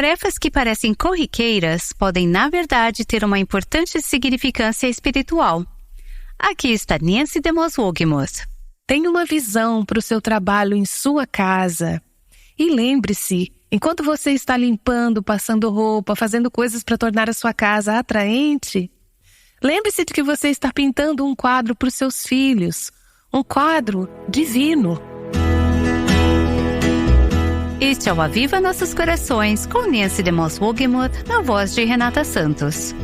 Tarefas que parecem corriqueiras podem, na verdade, ter uma importante significância espiritual. Aqui está Nancy DeMoss Wolgemuth. Tenha uma visão para o seu trabalho em sua casa. E lembre-se, enquanto você está limpando, passando roupa, fazendo coisas para tornar a sua casa atraente, lembre-se de que você está pintando um quadro para os seus filhos, um quadro divino. Este é o Aviva Nossos Corações, com Nancy DeMoss Wolgemuth, na voz de Renata Santos.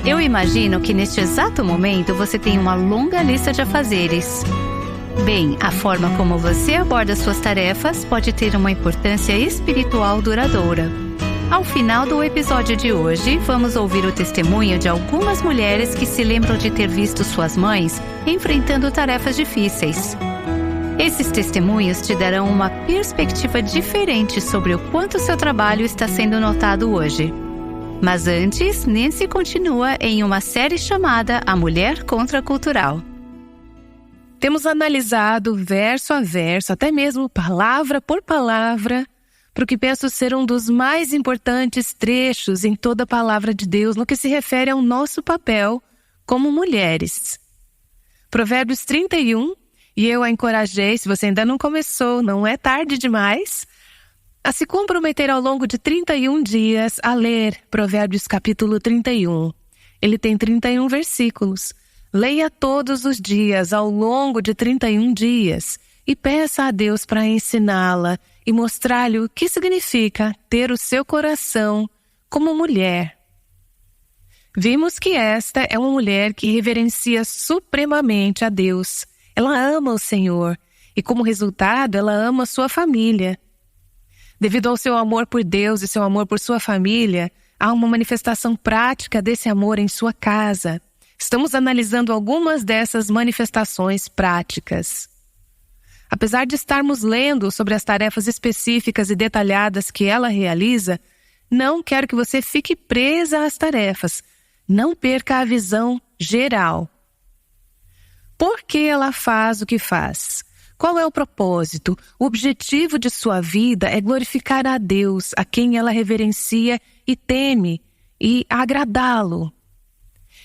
Eu imagino que neste exato momento você tem uma longa lista de afazeres. Bem, a forma como você aborda suas tarefas pode ter uma importância espiritual duradoura. Ao final do episódio de hoje, vamos ouvir o testemunho de algumas mulheres que se lembram de ter visto suas mães enfrentando tarefas difíceis. Esses testemunhos te darão uma perspectiva diferente sobre o quanto seu trabalho está sendo notado hoje. Mas antes, Nancy continua em uma série chamada A Mulher Contracultural. Temos analisado verso a verso, até mesmo palavra por palavra, para o que penso ser um dos mais importantes trechos em toda a palavra de Deus no que se refere ao nosso papel como mulheres. Provérbios 31, e eu a encorajei, se você ainda não começou, não é tarde demais, a se comprometer ao longo de 31 dias a ler Provérbios capítulo 31. Ele tem 31 versículos. Leia todos os dias ao longo de 31 dias e peça a Deus para ensiná-la e mostrar-lhe o que significa ter o seu coração como mulher. Vimos que esta é uma mulher que reverencia supremamente a Deus. Ela ama o Senhor e, como resultado, ela ama sua família. Devido ao seu amor por Deus e seu amor por sua família, há uma manifestação prática desse amor em sua casa. Estamos analisando algumas dessas manifestações práticas. Apesar de estarmos lendo sobre as tarefas específicas e detalhadas que ela realiza, não quero que você fique presa às tarefas. Não perca a visão geral. Por que ela faz o que faz? Qual é o propósito? O objetivo de sua vida é glorificar a Deus, a quem ela reverencia e teme, e agradá-lo.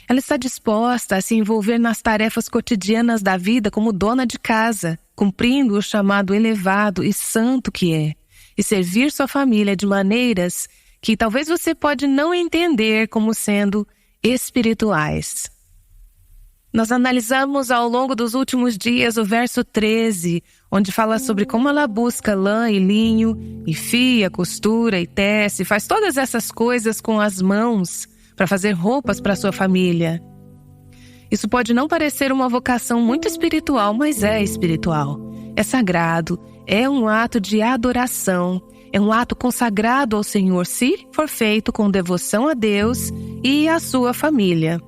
Ela está disposta a se envolver nas tarefas cotidianas da vida como dona de casa, cumprindo o chamado elevado e santo que é, e servir sua família de maneiras que talvez você pode não entender como sendo espirituais. Nós analisamos ao longo dos últimos dias o verso 13, onde fala sobre como ela busca lã e linho, e fia, costura e tece, faz todas essas coisas com as mãos para fazer roupas para sua família. Isso pode não parecer uma vocação muito espiritual, mas é espiritual. É sagrado, é um ato de adoração, é um ato consagrado ao Senhor, se for feito com devoção a Deus e à sua família.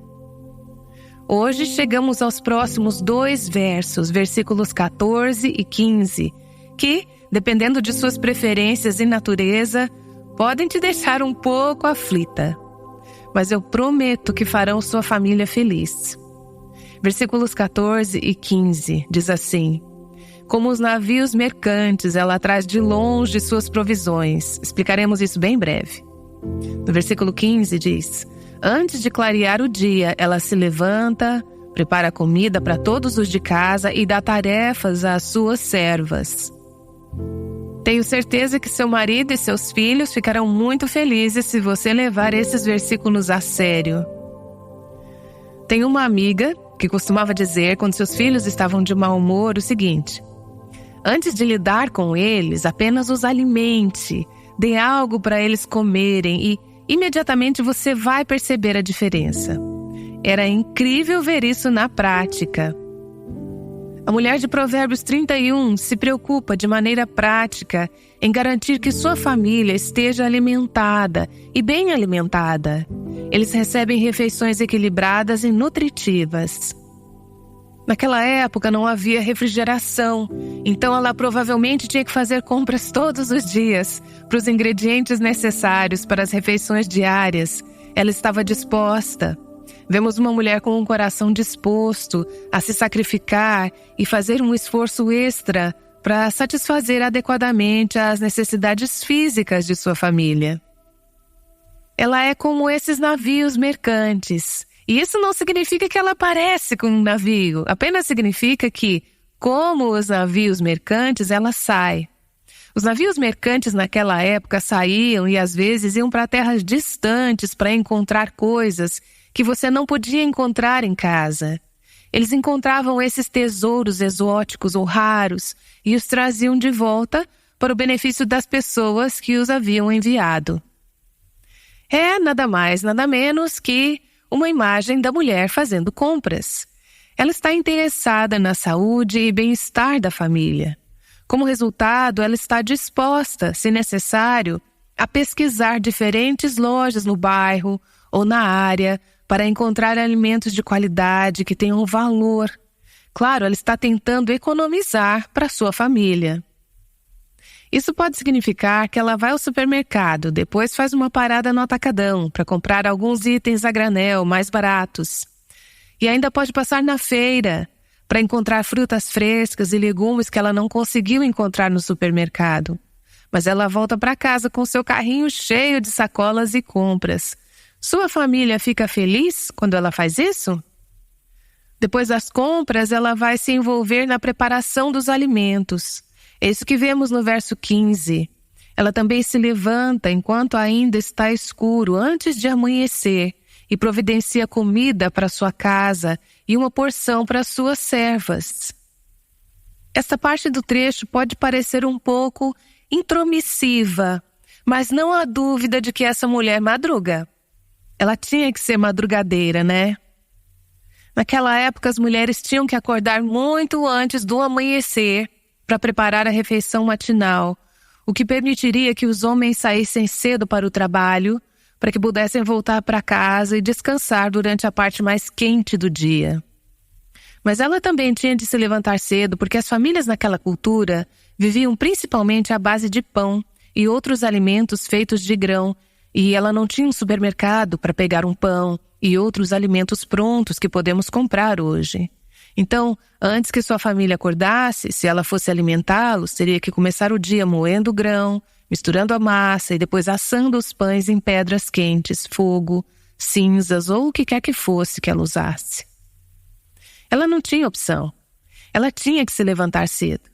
Hoje chegamos aos próximos 2 versos, versículos 14 e 15, que, dependendo de suas preferências e natureza, podem te deixar um pouco aflita. Mas eu prometo que farão sua família feliz. Versículos 14 e 15 diz assim: como os navios mercantes, ela traz de longe suas provisões. Explicaremos isso bem breve. No versículo 15 diz: antes de clarear o dia, ela se levanta, prepara comida para todos os de casa e dá tarefas às suas servas. Tenho certeza que seu marido e seus filhos ficarão muito felizes se você levar esses versículos a sério. Tenho uma amiga que costumava dizer, quando seus filhos estavam de mau humor, o seguinte: antes de lidar com eles, apenas os alimente, dê algo para eles comerem e imediatamente você vai perceber a diferença. Era incrível ver isso na prática. A mulher de Provérbios 31 se preocupa de maneira prática em garantir que sua família esteja alimentada e bem alimentada. Eles recebem refeições equilibradas e nutritivas. Naquela época não havia refrigeração, então ela provavelmente tinha que fazer compras todos os dias para os ingredientes necessários para as refeições diárias. Ela estava disposta. Vemos uma mulher com um coração disposto a se sacrificar e fazer um esforço extra para satisfazer adequadamente as necessidades físicas de sua família. Ela é como esses navios mercantes. E isso não significa que ela parece com um navio, apenas significa que, como os navios mercantes, ela sai. Os navios mercantes naquela época saíam e às vezes iam para terras distantes para encontrar coisas que você não podia encontrar em casa. Eles encontravam esses tesouros exóticos ou raros e os traziam de volta para o benefício das pessoas que os haviam enviado. É nada mais, nada menos que uma imagem da mulher fazendo compras. Ela está interessada na saúde e bem-estar da família. Como resultado, ela está disposta, se necessário, a pesquisar diferentes lojas no bairro ou na área para encontrar alimentos de qualidade que tenham valor. Claro, ela está tentando economizar para sua família. Isso pode significar que ela vai ao supermercado, depois faz uma parada no atacadão para comprar alguns itens a granel mais baratos. E ainda pode passar na feira para encontrar frutas frescas e legumes que ela não conseguiu encontrar no supermercado. Mas ela volta para casa com seu carrinho cheio de sacolas e compras. Sua família fica feliz quando ela faz isso? Depois das compras, ela vai se envolver na preparação dos alimentos. É isso que vemos no verso 15. Ela também se levanta enquanto ainda está escuro, antes de amanhecer, e providencia comida para sua casa e uma porção para suas servas. Esta parte do trecho pode parecer um pouco intromissiva, mas não há dúvida de que essa mulher madruga. Ela tinha que ser madrugadeira, né? Naquela época, as mulheres tinham que acordar muito antes do amanhecer para preparar a refeição matinal, o que permitiria que os homens saíssem cedo para o trabalho, para que pudessem voltar para casa e descansar durante a parte mais quente do dia. Mas ela também tinha de se levantar cedo, porque as famílias naquela cultura viviam principalmente à base de pão e outros alimentos feitos de grão, e ela não tinha um supermercado para pegar um pão e outros alimentos prontos que podemos comprar hoje. Então, antes que sua família acordasse, se ela fosse alimentá-los, teria que começar o dia moendo o grão, misturando a massa e depois assando os pães em pedras quentes, fogo, cinzas ou o que quer que fosse que ela usasse. Ela não tinha opção. Ela tinha que se levantar cedo.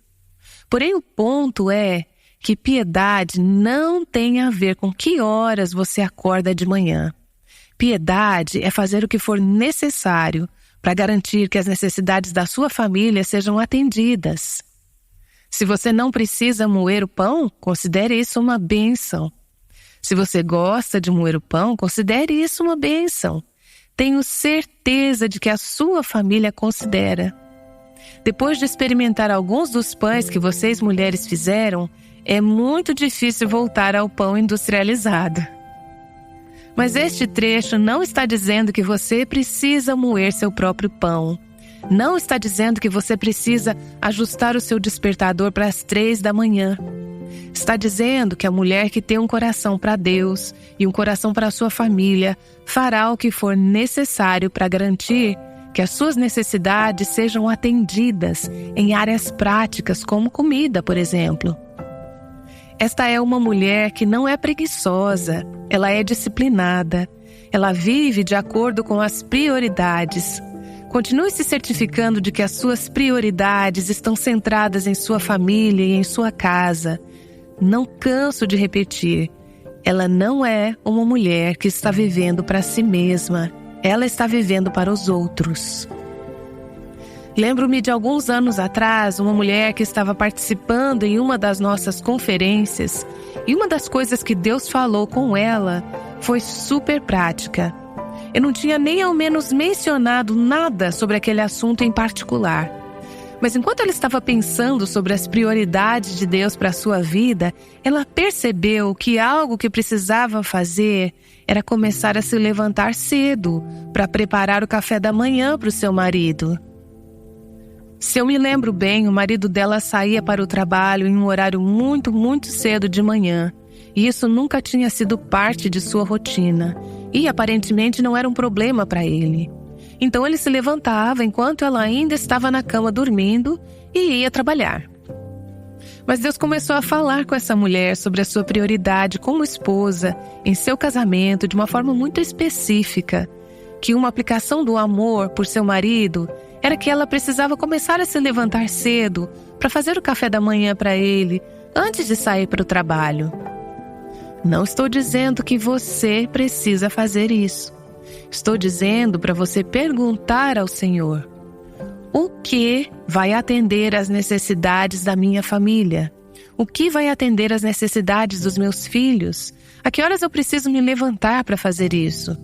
Porém, o ponto é que piedade não tem a ver com que horas você acorda de manhã. Piedade é fazer o que for necessário para garantir que as necessidades da sua família sejam atendidas. Se você não precisa moer o pão, considere isso uma bênção. Se você gosta de moer o pão, considere isso uma bênção. Tenho certeza de que a sua família considera. Depois de experimentar alguns dos pães que vocês mulheres fizeram, é muito difícil voltar ao pão industrializado. Mas este trecho não está dizendo que você precisa moer seu próprio pão. Não está dizendo que você precisa ajustar o seu despertador para as 3 da manhã. Está dizendo que a mulher que tem um coração para Deus e um coração para a sua família fará o que for necessário para garantir que as suas necessidades sejam atendidas em áreas práticas, como comida, por exemplo. Esta é uma mulher que não é preguiçosa, ela é disciplinada, ela vive de acordo com as prioridades. Continue se certificando de que as suas prioridades estão centradas em sua família e em sua casa. Não canso de repetir, ela não é uma mulher que está vivendo para si mesma, ela está vivendo para os outros. Lembro-me de alguns anos atrás, uma mulher que estava participando em uma das nossas conferências, e uma das coisas que Deus falou com ela foi super prática. Eu não tinha nem ao menos mencionado nada sobre aquele assunto em particular. Mas enquanto ela estava pensando sobre as prioridades de Deus para a sua vida, ela percebeu que algo que precisava fazer era começar a se levantar cedo para preparar o café da manhã para o seu marido. Se eu me lembro bem, o marido dela saía para o trabalho em um horário muito cedo de manhã. E isso nunca tinha sido parte de sua rotina. E aparentemente não era um problema para ele. Então ele se levantava enquanto ela ainda estava na cama dormindo e ia trabalhar. Mas Deus começou a falar com essa mulher sobre a sua prioridade como esposa em seu casamento de uma forma muito específica, que uma aplicação do amor por seu marido era que ela precisava começar a se levantar cedo para fazer o café da manhã para ele antes de sair para o trabalho. Não estou dizendo que você precisa fazer isso. Estou dizendo para você perguntar ao Senhor: o que vai atender às necessidades da minha família? O que vai atender às necessidades dos meus filhos? A que horas eu preciso me levantar para fazer isso?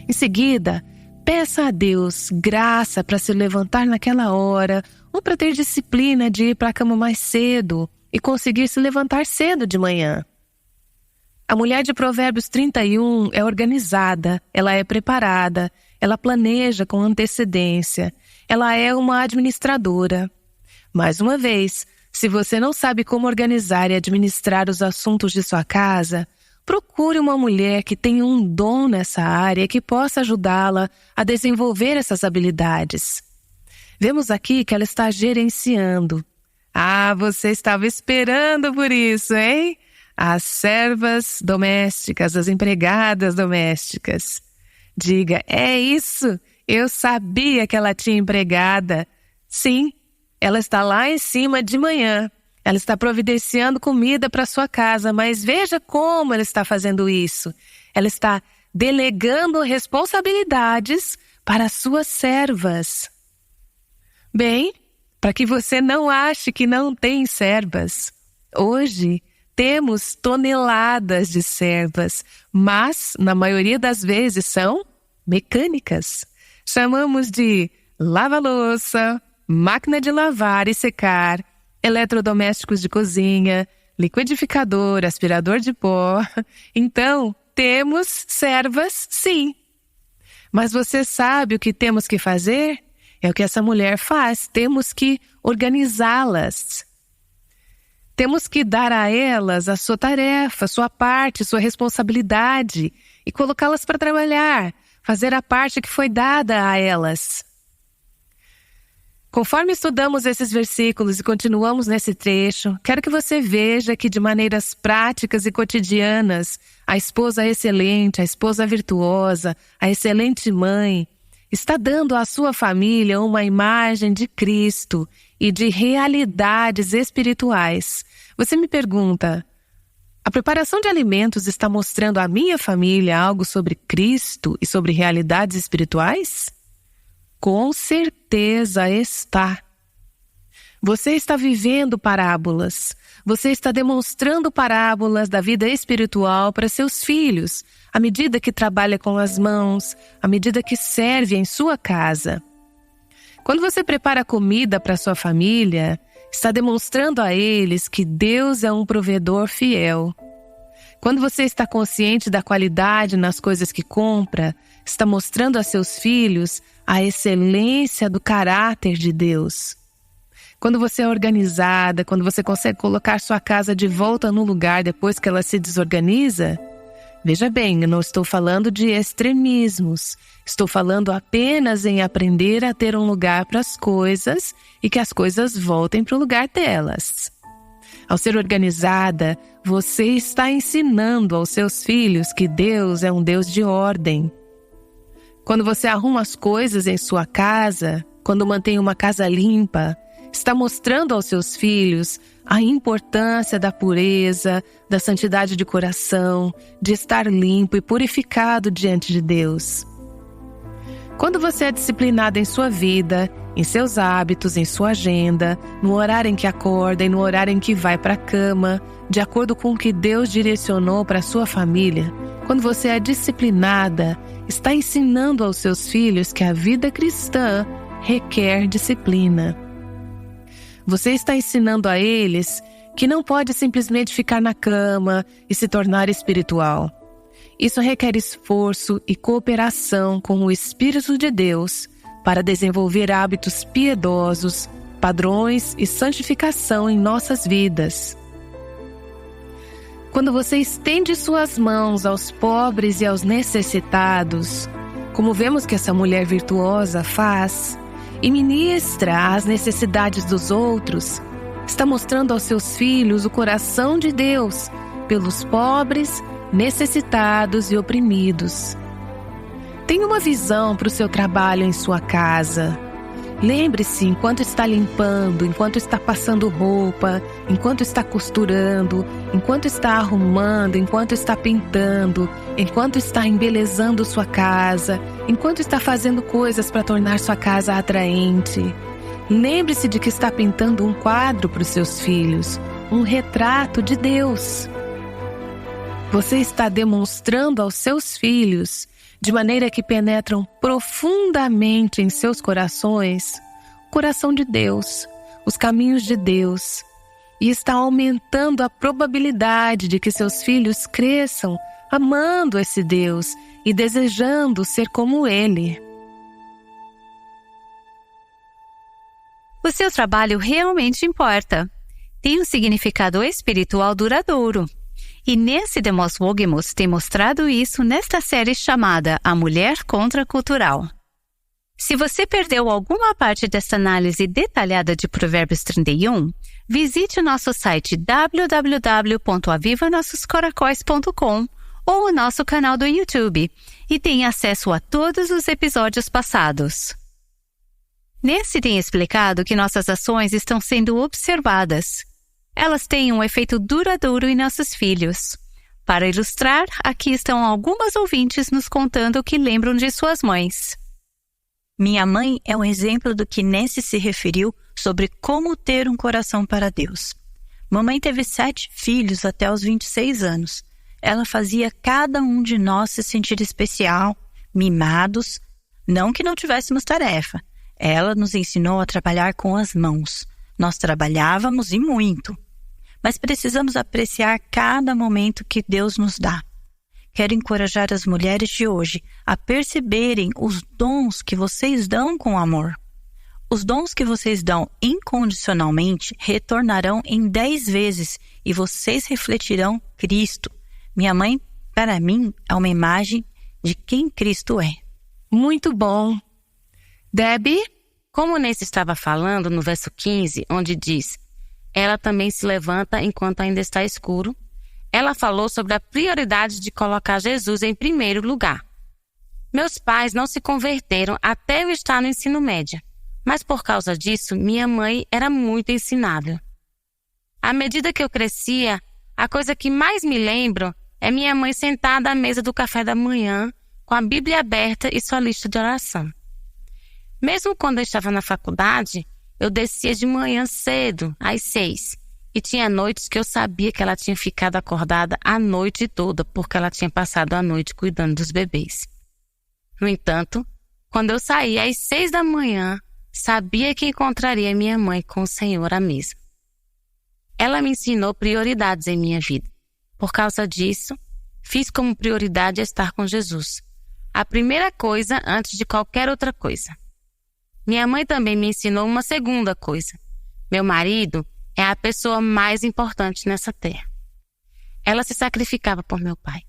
Em seguida, peça a Deus graça para se levantar naquela hora ou para ter disciplina de ir para a cama mais cedo e conseguir se levantar cedo de manhã. A mulher de Provérbios 31 é organizada, ela é preparada, ela planeja com antecedência, ela é uma administradora. Mais uma vez, se você não sabe como organizar e administrar os assuntos de sua casa, procure uma mulher que tenha um dom nessa área e que possa ajudá-la a desenvolver essas habilidades. Vemos aqui que ela está gerenciando. Ah, você estava esperando por isso, hein? As servas domésticas, as empregadas domésticas. Diga, é isso, eu sabia que ela tinha empregada. Sim, ela está lá em cima de manhã. Ela está providenciando comida para sua casa, mas veja como ela está fazendo isso. Ela está delegando responsabilidades para as suas servas. Bem, para que você não ache que não tem servas, hoje temos toneladas de servas, mas na maioria das vezes são mecânicas. Chamamos de lava-louça, máquina de lavar e secar, eletrodomésticos de cozinha, liquidificador, aspirador de pó. Então, temos servas, sim. Mas você sabe o que temos que fazer? É o que essa mulher faz, temos que organizá-las. Temos que dar a elas a sua tarefa, sua parte, sua responsabilidade e colocá-las para trabalhar, fazer a parte que foi dada a elas. Conforme estudamos esses versículos e continuamos nesse trecho, quero que você veja que de maneiras práticas e cotidianas, a esposa excelente, a esposa virtuosa, a excelente mãe, está dando à sua família uma imagem de Cristo e de realidades espirituais. Você me pergunta, a preparação de alimentos está mostrando à minha família algo sobre Cristo e sobre realidades espirituais? Com certeza está. Você está vivendo parábolas. Você está demonstrando parábolas da vida espiritual para seus filhos, à medida que trabalha com as mãos, à medida que serve em sua casa. Quando você prepara comida para sua família, está demonstrando a eles que Deus é um provedor fiel. Quando você está consciente da qualidade nas coisas que compra, está mostrando a seus filhos a excelência do caráter de Deus. Quando você é organizada, quando você consegue colocar sua casa de volta no lugar depois que ela se desorganiza, veja bem, eu não estou falando de extremismos. Estou falando apenas em aprender a ter um lugar para as coisas e que as coisas voltem para o lugar delas. Ao ser organizada, você está ensinando aos seus filhos que Deus é um Deus de ordem. Quando você arruma as coisas em sua casa, quando mantém uma casa limpa, está mostrando aos seus filhos a importância da pureza, da santidade de coração, de estar limpo e purificado diante de Deus. Quando você é disciplinado em sua vida, em seus hábitos, em sua agenda, no horário em que acorda e no horário em que vai para a cama, de acordo com o que Deus direcionou para a sua família, quando você é disciplinada, está ensinando aos seus filhos que a vida cristã requer disciplina. Você está ensinando a eles que não pode simplesmente ficar na cama e se tornar espiritual. Isso requer esforço e cooperação com o Espírito de Deus para desenvolver hábitos piedosos, padrões e santificação em nossas vidas. Quando você estende suas mãos aos pobres e aos necessitados, como vemos que essa mulher virtuosa faz, e ministra às necessidades dos outros, Está mostrando aos seus filhos o coração de Deus pelos pobres, necessitados e oprimidos. Tenha uma visão para o seu trabalho em sua casa. Lembre-se, enquanto está limpando, enquanto está passando roupa, enquanto está costurando, enquanto está arrumando, enquanto está pintando, enquanto está embelezando sua casa, enquanto está fazendo coisas para tornar sua casa atraente. Lembre-se de que está pintando um quadro para os seus filhos, um retrato de Deus. Você está demonstrando aos seus filhos, de maneira que penetram profundamente em seus corações, o coração de Deus, os caminhos de Deus, e está aumentando a probabilidade de que seus filhos cresçam amando esse Deus e desejando ser como Ele. O seu trabalho realmente importa. Tem um significado espiritual duradouro. E nesse Demos Wogemuth tem mostrado isso nesta série chamada A Mulher Contracultural. Se você perdeu alguma parte desta análise detalhada de Provérbios 31, visite o nosso site www.avivanossoscoracóis.com ou o nosso canal do YouTube e tenha acesso a todos os episódios passados. Nesse tem explicado que nossas ações estão sendo observadas. Elas têm um efeito duradouro em nossos filhos. Para ilustrar, aqui estão algumas ouvintes nos contando o que lembram de suas mães. Minha mãe é um exemplo do que Nancy se referiu sobre como ter um coração para Deus. Mamãe teve 7 filhos até os 26 anos. Ela fazia cada um de nós se sentir especial, mimados, não que não tivéssemos tarefa. Ela nos ensinou a trabalhar com as mãos. Nós trabalhávamos e muito. Mas precisamos apreciar cada momento que Deus nos dá. Quero encorajar as mulheres de hoje a perceberem os dons que vocês dão com amor. Os dons que vocês dão incondicionalmente retornarão em 10 vezes e vocês refletirão Cristo. Minha mãe, para mim, é uma imagem de quem Cristo é. Muito bom. Debbie? Como Nancy estava falando no verso 15, onde diz: ela também se levanta enquanto ainda está escuro. Ela falou sobre a prioridade de colocar Jesus em primeiro lugar. Meus pais não se converteram até eu estar no ensino médio, mas por causa disso, minha mãe era muito ensinável. À medida que eu crescia, a coisa que mais me lembro é minha mãe sentada à mesa do café da manhã, com a Bíblia aberta e sua lista de oração. Mesmo quando eu estava na faculdade, eu descia de manhã cedo, às 6, e tinha noites que eu sabia que ela tinha ficado acordada a noite toda, porque ela tinha passado a noite cuidando dos bebês. No entanto, quando eu saía às 6 da manhã, sabia que encontraria minha mãe com o Senhor à mesa. Ela me ensinou prioridades em minha vida. Por causa disso, fiz como prioridade estar com Jesus. A primeira coisa antes de qualquer outra coisa. Minha mãe também me ensinou uma segunda coisa. Meu marido é a pessoa mais importante nessa terra. Ela se sacrificava por meu pai.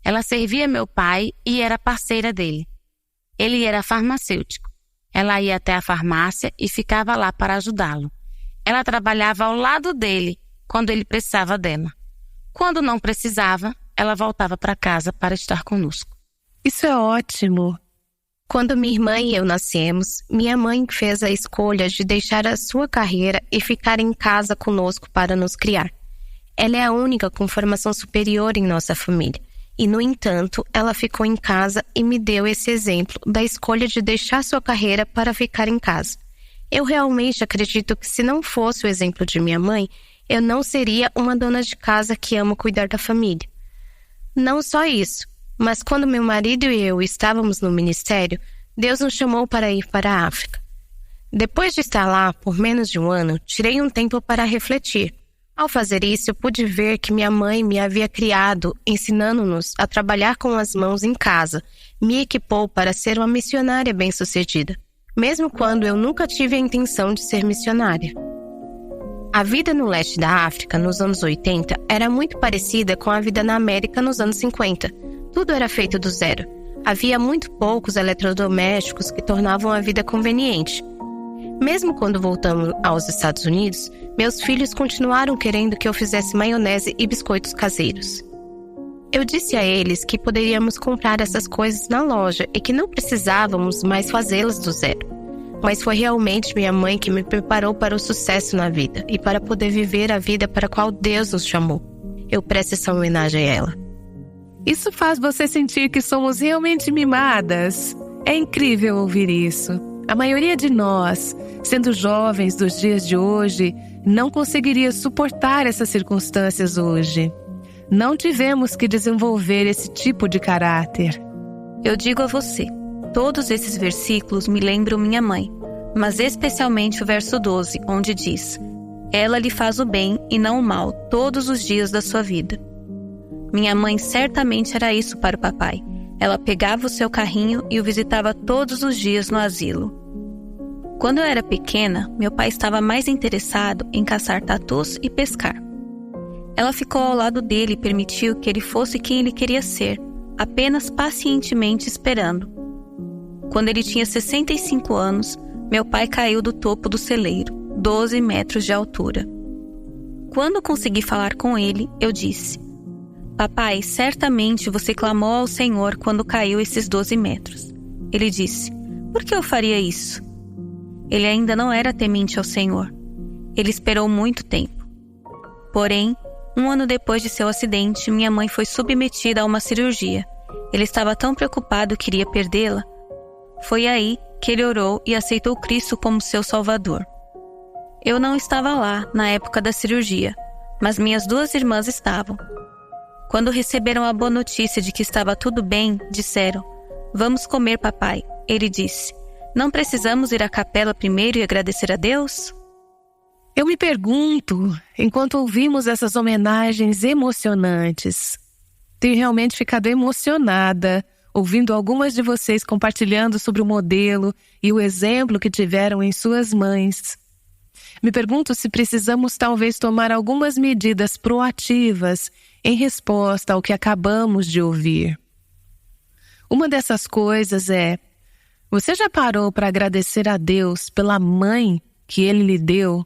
Ela servia meu pai e era parceira dele. Ele era farmacêutico. Ela ia até a farmácia e ficava lá para ajudá-lo. Ela trabalhava ao lado dele quando ele precisava dela. Quando não precisava, ela voltava para casa para estar conosco. Isso é ótimo. Quando minha irmã e eu nascemos, minha mãe fez a escolha de deixar a sua carreira e ficar em casa conosco para nos criar. Ela é a única com formação superior em nossa família. E, no entanto, ela ficou em casa e me deu esse exemplo da escolha de deixar sua carreira para ficar em casa. Eu realmente acredito que se não fosse o exemplo de minha mãe, eu não seria uma dona de casa que ama cuidar da família. Não só isso, mas quando meu marido e eu estávamos no ministério, Deus nos chamou para ir para a África. Depois de estar lá por menos de um ano, tirei um tempo para refletir. Ao fazer isso, eu pude ver que minha mãe me havia criado, ensinando-nos a trabalhar com as mãos em casa. Me equipou para ser uma missionária bem-sucedida, mesmo quando eu nunca tive a intenção de ser missionária. A vida no leste da África, nos anos 80, era muito parecida com a vida na América nos anos 50. Tudo era feito do zero. Havia muito poucos eletrodomésticos que tornavam a vida conveniente. Mesmo quando voltamos aos Estados Unidos, meus filhos continuaram querendo que eu fizesse maionese e biscoitos caseiros. Eu disse a eles que poderíamos comprar essas coisas na loja e que não precisávamos mais fazê-las do zero. Mas foi realmente minha mãe que me preparou para o sucesso na vida e para poder viver a vida para a qual Deus nos chamou. Eu presto essa homenagem a ela. Isso faz você sentir que somos realmente mimadas? É incrível ouvir isso. A maioria de nós, sendo jovens dos dias de hoje, não conseguiria suportar essas circunstâncias hoje. Não tivemos que desenvolver esse tipo de caráter. Eu digo a você, todos esses versículos me lembram minha mãe, mas especialmente o verso 12, onde diz: ela lhe faz o bem e não o mal todos os dias da sua vida. Minha mãe certamente era isso para o papai. Ela pegava o seu carrinho e o visitava todos os dias no asilo. Quando eu era pequena, meu pai estava mais interessado em caçar tatus e pescar. Ela ficou ao lado dele e permitiu que ele fosse quem ele queria ser, apenas pacientemente esperando. Quando ele tinha 65 anos, meu pai caiu do topo do celeiro, 12 metros de altura. Quando consegui falar com ele, eu disse: papai, certamente você clamou ao Senhor quando caiu esses 12 metros. Ele disse: por que eu faria isso? Ele ainda não era temente ao Senhor. Ele esperou muito tempo. Porém, 1 ano depois de seu acidente, minha mãe foi submetida a uma cirurgia. Ele estava tão preocupado que iria perdê-la. Foi aí que ele orou e aceitou Cristo como seu Salvador. Eu não estava lá na época da cirurgia, mas minhas 2 irmãs estavam. Quando receberam a boa notícia de que estava tudo bem, disseram: vamos comer, papai. Ele disse: não precisamos ir à capela primeiro e agradecer a Deus? Eu me pergunto, enquanto ouvimos essas homenagens emocionantes, tenho realmente ficado emocionada ouvindo algumas de vocês compartilhando sobre o modelo e o exemplo que tiveram em suas mães. Me pergunto se precisamos talvez tomar algumas medidas proativas em resposta ao que acabamos de ouvir. Uma dessas coisas é: você já parou para agradecer a Deus pela mãe que Ele lhe deu?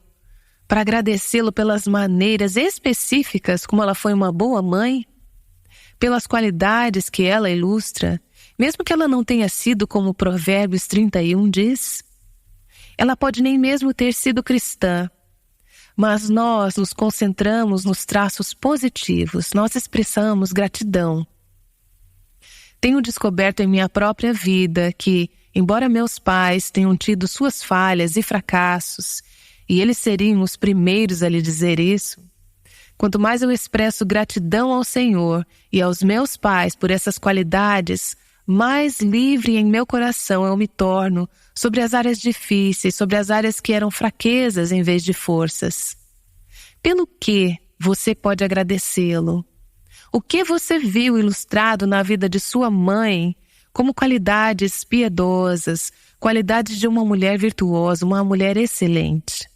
Para agradecê-lo pelas maneiras específicas como ela foi uma boa mãe? Pelas qualidades que ela ilustra, mesmo que ela não tenha sido como Provérbios 31 diz? Ela pode nem mesmo ter sido cristã, mas nós nos concentramos nos traços positivos, nós expressamos gratidão. Tenho descoberto em minha própria vida que, embora meus pais tenham tido suas falhas e fracassos, e eles seriam os primeiros a lhe dizer isso, quanto mais eu expresso gratidão ao Senhor e aos meus pais por essas qualidades, mais livre em meu coração eu me torno sobre as áreas difíceis, sobre as áreas que eram fraquezas em vez de forças. Pelo que você pode agradecê-lo? O que você viu ilustrado na vida de sua mãe como qualidades piedosas, qualidades de uma mulher virtuosa, uma mulher excelente?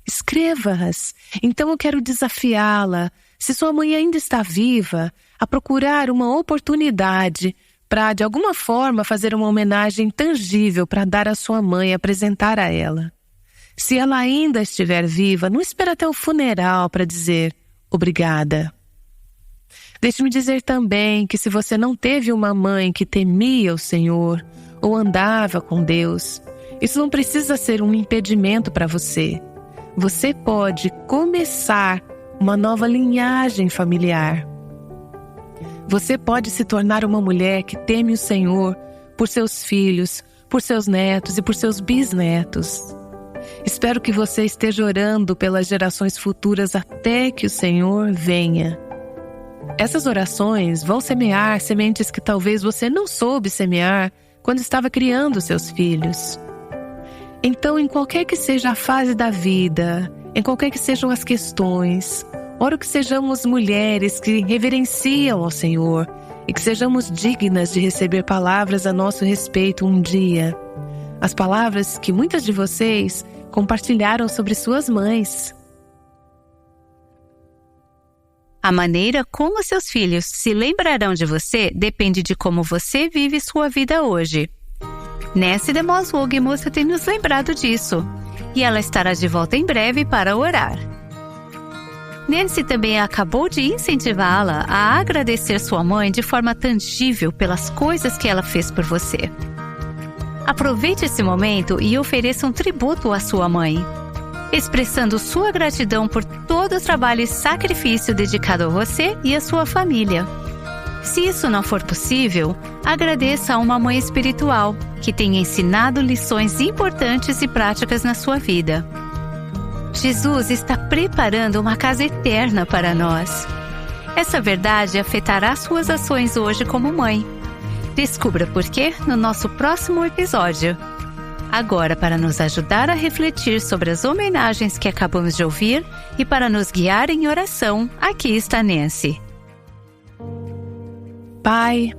Escreva-as. Então eu quero desafiá-la, se sua mãe ainda está viva, a procurar uma oportunidade para, de alguma forma, fazer uma homenagem tangível para dar à sua mãe, apresentar a ela. Se ela ainda estiver viva, não espere até o funeral para dizer obrigada. Deixe-me dizer também que se você não teve uma mãe que temia o Senhor ou andava com Deus, isso não precisa ser um impedimento para você. Você pode começar uma nova linhagem familiar. Você pode se tornar uma mulher que teme o Senhor por seus filhos, por seus netos e por seus bisnetos. Espero que você esteja orando pelas gerações futuras até que o Senhor venha. Essas orações vão semear sementes que talvez você não soube semear quando estava criando seus filhos. Então, em qualquer que seja a fase da vida, em qualquer que sejam as questões, oro que sejamos mulheres que reverenciam ao Senhor e que sejamos dignas de receber palavras a nosso respeito um dia. As palavras que muitas de vocês compartilharam sobre suas mães. A maneira como seus filhos se lembrarão de você depende de como você vive sua vida hoje. Nancy DeMoss Wogemuth tem nos lembrado disso, e ela estará de volta em breve para orar. Nancy também acabou de incentivá-la a agradecer sua mãe de forma tangível pelas coisas que ela fez por você. Aproveite esse momento e ofereça um tributo à sua mãe, expressando sua gratidão por todo o trabalho e sacrifício dedicado a você e a sua família. Se isso não for possível, agradeça a uma mãe espiritual que tenha ensinado lições importantes e práticas na sua vida. Jesus está preparando uma casa eterna para nós. Essa verdade afetará suas ações hoje como mãe. Descubra por quê no nosso próximo episódio. Agora, para nos ajudar a refletir sobre as homenagens que acabamos de ouvir e para nos guiar em oração, aqui está Nancy. Pai,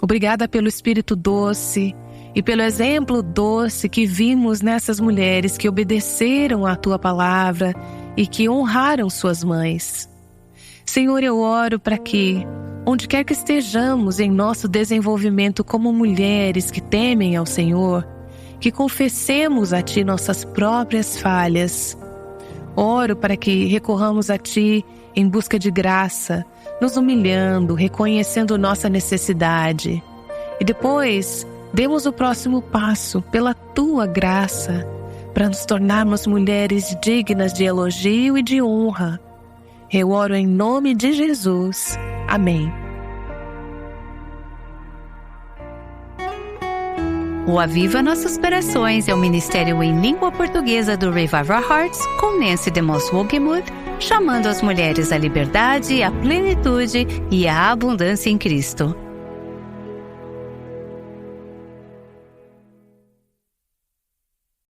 obrigada pelo Espírito doce e pelo exemplo doce que vimos nessas mulheres que obedeceram à Tua palavra e que honraram suas mães. Senhor, eu oro para que, onde quer que estejamos em nosso desenvolvimento como mulheres que temem ao Senhor, que confessemos a Ti nossas próprias falhas. Oro para que recorramos a Ti em busca de graça, nos humilhando, reconhecendo nossa necessidade. E depois, demos o próximo passo pela Tua graça, para nos tornarmos mulheres dignas de elogio e de honra. Eu oro em nome de Jesus. Amém. O Aviva Nossos Corações é o ministério em língua portuguesa do Revival Hearts com Nancy DeMoss Wogemuth, chamando as mulheres à liberdade, à plenitude e à abundância em Cristo.